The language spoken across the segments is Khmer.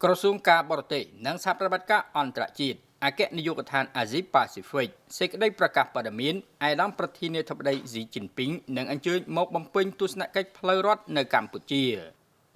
ក្រសួងការបរទេសនិងសហប្រតិបត្តិការអន្តរជាតិអគ្គនាយកដ្ឋានអាស៊ីប៉ាស៊ីហ្វិកសេចក្តីប្រកាសព័ត៌មានអាយដាមប្រធានាធិបតីស៊ីជីនពីងនឹងអញ្ជើញមកបំពេញទស្សនកិច្ចផ្លូវរដ្ឋនៅកម្ពុជា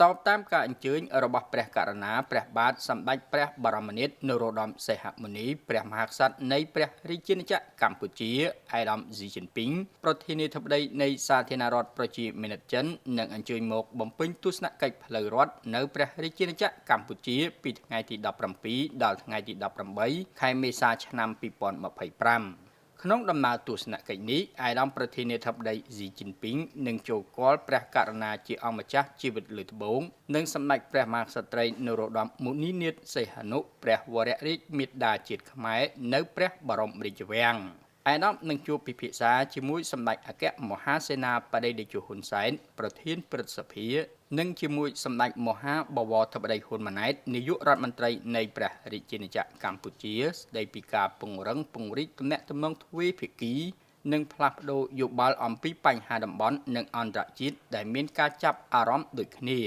តបតាមការអញ្ជើញរបស់ព្រះករុណាព្រះបាទសម្ដេចព្រះបរមនាថនរោត្តមសីហមុនីព្រះមហាក្សត្រនៃព្រះរាជាណាចក្រកម្ពុជាអាយដាមស៊ីជីនពីងប្រធានាធិបតីនៃសាធារណរដ្ឋប្រជាមានិតចិននឹងអញ្ជើញមកបំពេញទស្សនកិច្ចផ្លូវរដ្ឋនៅព្រះរាជាណាចក្រកម្ពុជាពីថ្ងៃទី17ដល់ថ្ងៃទី18ខែមេសាឆ្នាំ2025ក្នុងដំណើរទស្សនកិច្ចនេះអាយដាមប្រធានាធិបតីស៊ីជីនពីងនឹងចូលគាល់ព្រះករុណាជាអង្គម្ចាស់ជីវិតលើត្បូងនិងសម្ដេចព្រះមហាក្សត្រីនរោត្តមមុនីនាថសីហនុព្រះវររាជមាតាជាតិខ្មែរនៅព្រះបរមរាជវាំងអាយដាមនឹងជួបពិភាក្សាជាមួយសម្ដេចអគ្គមហាសេនាបតីតេជោហ៊ុនសែនប្រធានព្រឹទ្ធសភានិងជាមួយសម្ដេចមហាបវរធិបតីហ៊ុនម៉ាណែតនាយករដ្ឋមន្ត្រីនៃព្រះរាជាណាចក្រកម្ពុជាស្ដីពីការពង្រឹងពង្រីកទំនាក់ទំនងទ្វេភាគីនិងផ្លាស់ប្ដូរយោបល់អំពីបញ្ហាតំបន់និងអន្តរជាតិដែលមានការចាប់អារម្មណ៍ដូចគ្នា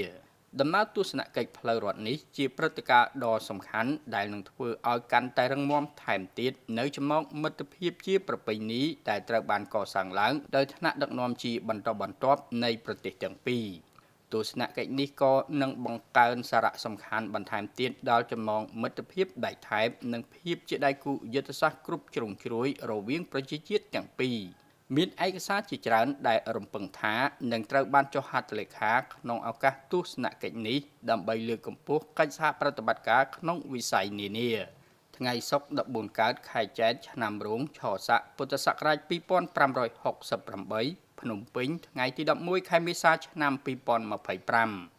ដំណើរទស្សនកិច្ចផ្លូវរដ្ឋនេះជាព្រឹត្តិការណ៍ដ៏សំខាន់ដែលនឹងធ្វើឲ្យកាន់តែរឹងមាំថែមទៀតនៅចំណងមិត្តភាពជាប្រពៃណីដែលត្រូវបានកសាងឡើងដោយថ្នាក់ដឹកនាំជាបន្តបន្ទាប់នៃប្រទេសទាំងពីរទស្សនកិច្ចនេះក៏នឹងបង្កើនសារៈសំខាន់បន្ថែមទៀតដល់ចំណងមិត្តភាពដៃថែបនិងភាពជាដៃគូយុទ្ធសាស្ត្រគ្រប់ជ្រុងជ្រោយរវាងប្រជាជាតិទាំងពីរមានឯកសារជាច្រើនដែលរំពឹងថានឹងត្រូវបានចុះហត្ថលេខាក្នុងឱកាសទស្សនកិច្ចនេះដើម្បីលើកកម្ពស់កិច្ចសហប្រតិបត្តិការក្នុងវិស័យនានាថ្ងៃសុក្រ14កើតខែចែកឆ្នាំរោងឆស័កពុទ្ធសករាជ2568ភ្នំពេញថ្ងៃទី11ខែមេសាឆ្នាំ2025